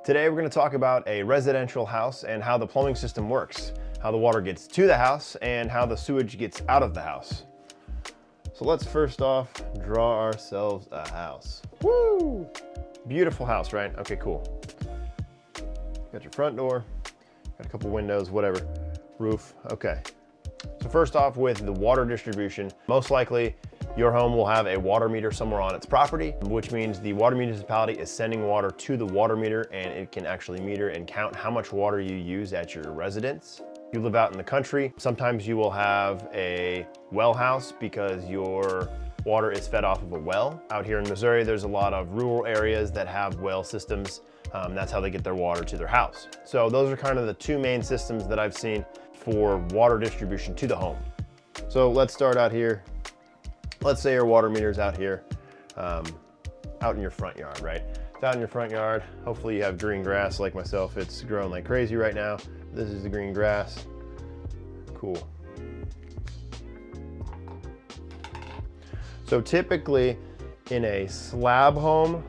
Today we're going to talk about a residential house and how the plumbing system works, how the water gets to the house, and how the sewage gets out of the house. So let's first off draw ourselves a house. Woo! Beautiful house, right? Okay, cool. Got your front door, got a couple windows, whatever, roof, okay. So first off with the water distribution, most likely your home will have a water meter somewhere on its property, which means the water municipality is sending water to the water meter and it can actually meter and count how much water you use at your residence. If you live out in the country, sometimes you will have a well house because your water is fed off of a well. Out here in Missouri, there's a lot of rural areas that have well systems. That's how they get their water to their house. So those are kind of the two main systems that I've seen for water distribution to the home. So let's start out here. Let's say your water meter's out here, out in your front yard, right? It's out in your front yard. Hopefully you have green grass like myself. It's growing like crazy right now. This is the green grass. Cool. So typically in a slab home,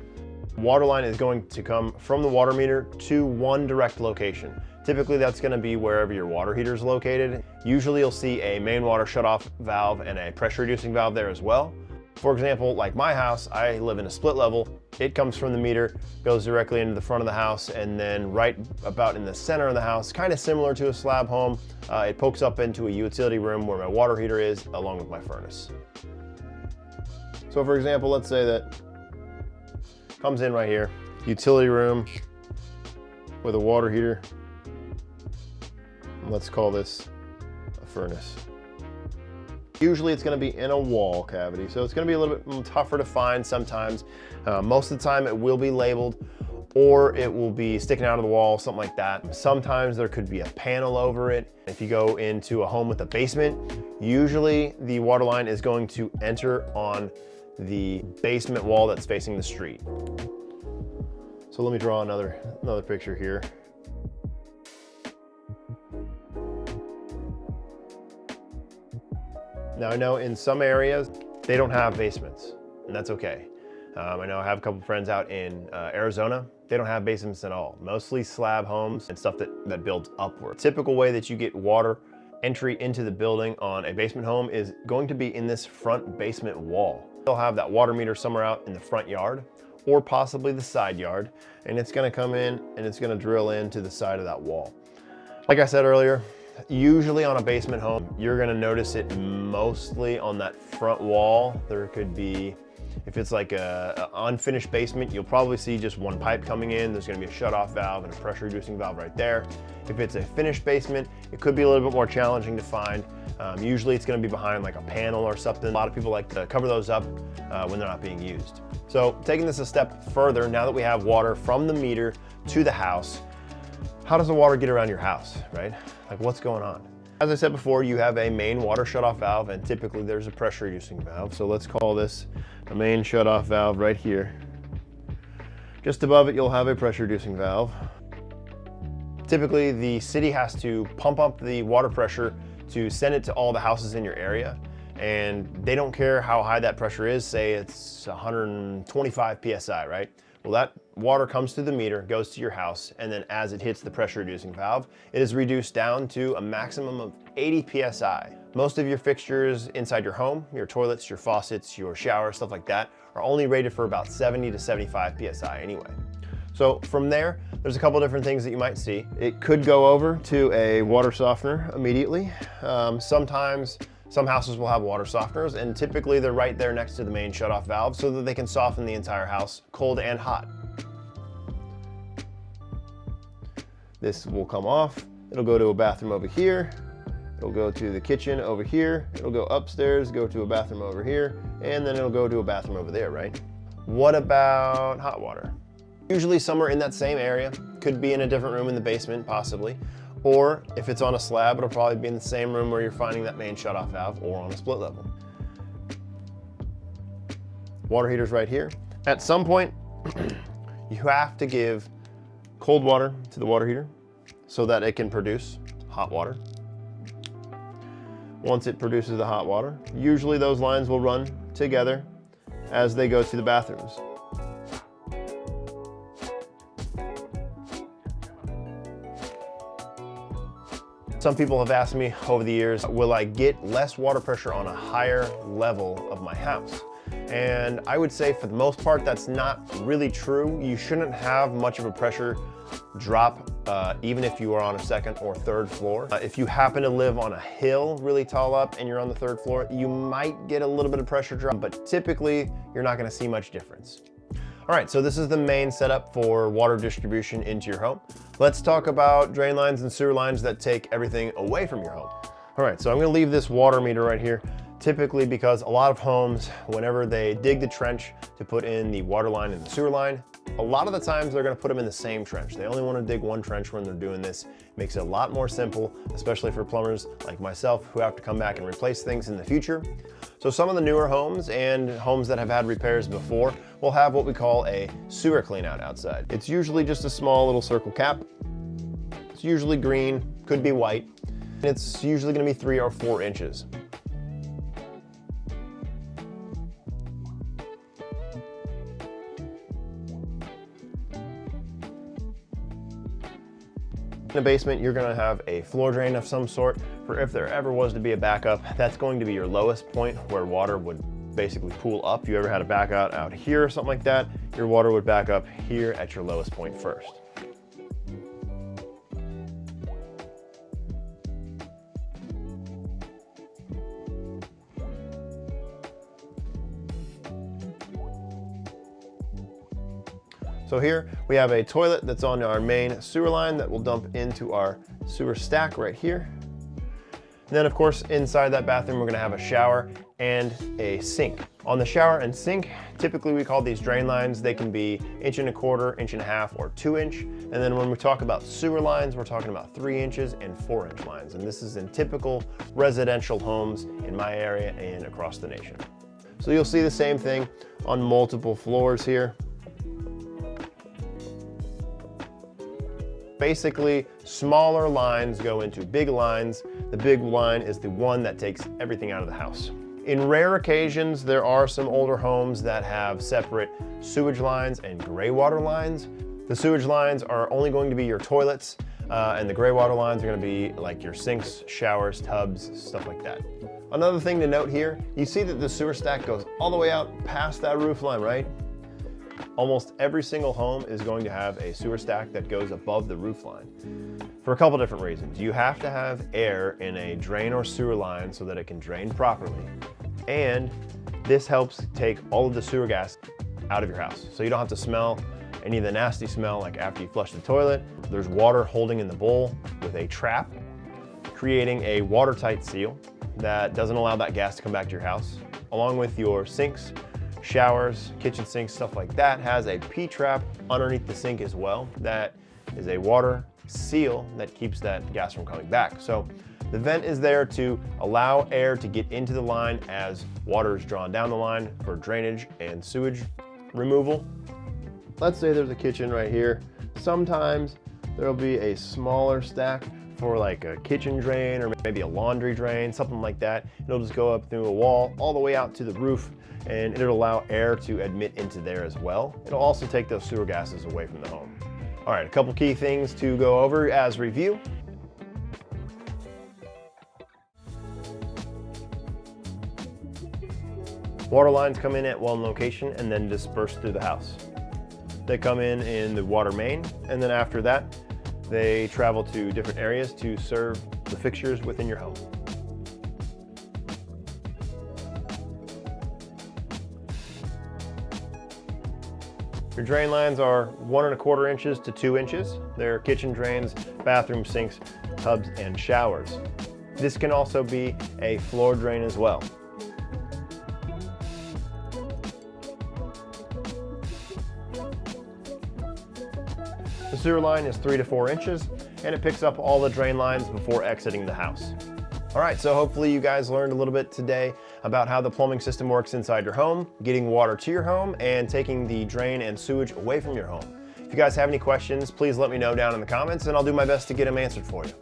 water line is going to come from the water meter to one direct location. Typically that's going to be wherever your water heater is located. Usually you'll see a main water shutoff valve and a pressure reducing valve there as well. For example, like my house, I live in a split level. It comes from the meter, goes directly into the front of the house, and then right about in the center of the house, kind of similar to a slab home, it pokes up into a utility room where my water heater is, along with my furnace. So for example, let's say that comes in right here, utility room with a water heater. Let's call this a furnace. Usually it's going to be in a wall cavity, so it's going to be a little bit tougher to find sometimes. Most of the time it will be labeled, or it will be sticking out of the wall, something like that. Sometimes there could be a panel over it. If you go into a home with a basement, usually the water line is going to enter on the basement wall that's facing the street. So let me draw another picture here. Now I know in some areas, they don't have basements, and that's okay. I know I have a couple friends out in Arizona. They don't have basements at all. Mostly slab homes and stuff that builds upward. Typical way that you get water entry into the building on a basement home is going to be in this front basement wall. They'll have that water meter somewhere out in the front yard or possibly the side yard, and it's gonna come in and it's gonna drill into the side of that wall. Like I said earlier, usually on a basement home, you're gonna notice it mostly on that front wall. There could be, if it's like a unfinished basement, you'll probably see just one pipe coming in. There's gonna be a shutoff valve and a pressure reducing valve right there. If it's a finished basement, it could be a little bit more challenging to find. Usually it's gonna be behind like a panel or something. A lot of people like to cover those up when they're not being used. So taking this a step further, now that we have water from the meter to the house, how does the water get around your house, right? Like what's going on? As I said before, you have a main water shutoff valve and typically there's a pressure reducing valve. So let's call this a main shutoff valve right here. Just above it, you'll have a pressure reducing valve. Typically the city has to pump up the water pressure to send it to all the houses in your area. And they don't care how high that pressure is, say it's 125 PSI, right? Well, that water comes through the meter, goes to your house, and then as it hits the pressure reducing valve, it is reduced down to a maximum of 80 PSI. Most of your fixtures inside your home, your toilets, your faucets, your showers, stuff like that, are only rated for about 70 to 75 PSI anyway. So from there, there's a couple different things that you might see. It could go over to a water softener immediately. Sometimes some houses will have water softeners, and typically they're right there next to the main shutoff valve so that they can soften the entire house, cold and hot. This will come off. It'll go to a bathroom over here. It'll go to the kitchen over here. It'll go upstairs, go to a bathroom over here, and then it'll go to a bathroom over there, right? What about hot water? Usually somewhere in that same area. Could be in a different room in the basement, possibly. Or if it's on a slab, it'll probably be in the same room where you're finding that main shutoff valve or on a split level. Water heater's right here. At some point, you have to give cold water to the water heater so that it can produce hot water. Once it produces the hot water, usually those lines will run together as they go to the bathrooms. Some people have asked me over the years, will I get less water pressure on a higher level of my house? And I would say for the most part, that's not really true. You shouldn't have much of a pressure drop, even if you are on a second or third floor. If you happen to live on a hill really tall up and you're on the third floor, you might get a little bit of pressure drop, but typically you're not gonna see much difference. All right, so this is the main setup for water distribution into your home. Let's talk about drain lines and sewer lines that take everything away from your home. All right, so I'm gonna leave this water meter right here, typically because a lot of homes, whenever they dig the trench to put in the water line and the sewer line, a lot of the times they're gonna put them in the same trench. They only wanna dig one trench when they're doing this. Makes it a lot more simple, especially for plumbers like myself who have to come back and replace things in the future. So some of the newer homes and homes that have had repairs before will have what we call a sewer cleanout outside. It's usually just a small little circle cap. It's usually green, could be white. And it's usually gonna be 3 or 4 inches. In the basement, you're gonna have a floor drain of some sort for if there ever was to be a backup. That's going to be your lowest point where water would basically pool up. If you ever had a backup out here or something like that, your water would back up here at your lowest point first. So here we have a toilet that's on our main sewer line that will dump into our sewer stack right here. And then of course, inside that bathroom, we're gonna have a shower and a sink. On the shower and sink, typically we call these drain lines. They can be 1.25 inches, 1.5 inches, or 2 inch. And then when we talk about sewer lines, we're talking about 3 inches and 4 inch lines. And this is in typical residential homes in my area and across the nation. So you'll see the same thing on multiple floors here. Basically, smaller lines go into big lines. The big line is the one that takes everything out of the house. In rare occasions, there are some older homes that have separate sewage lines and gray water lines. The sewage lines are only going to be your toilets, and the gray water lines are gonna be like your sinks, showers, tubs, stuff like that. Another thing to note here, you see that the sewer stack goes all the way out past that roof line, right? Almost every single home is going to have a sewer stack that goes above the roof line for a couple different reasons. You have to have air in a drain or sewer line so that it can drain properly. And this helps take all of the sewer gas out of your house. So you don't have to smell any of the nasty smell like after you flush the toilet. There's water holding in the bowl with a trap, creating a watertight seal that doesn't allow that gas to come back to your house, along with your sinks, showers, kitchen sinks, stuff like that, has a P-trap underneath the sink as well. That is a water seal that keeps that gas from coming back. So the vent is there to allow air to get into the line as water is drawn down the line for drainage and sewage removal. Let's say there's a kitchen right here. Sometimes there'll be a smaller stack for like a kitchen drain or maybe a laundry drain, something like that. It'll just go up through a wall all the way out to the roof, and it'll allow air to admit into there as well. It'll also take those sewer gases away from the home. All right, a couple key things to go over as review. Water lines come in at one location and then disperse through the house. They come in the water main, and then after that, they travel to different areas to serve the fixtures within your home. Your drain lines are 1.25 inches to 2 inches. They're kitchen drains, bathroom sinks, tubs, and showers. This can also be a floor drain as well. The sewer line is 3 to 4 inches, and it picks up all the drain lines before exiting the house. All right, so hopefully you guys learned a little bit today about how the plumbing system works inside your home, getting water to your home, and taking the drain and sewage away from your home. If you guys have any questions, please let me know down in the comments, and I'll do my best to get them answered for you.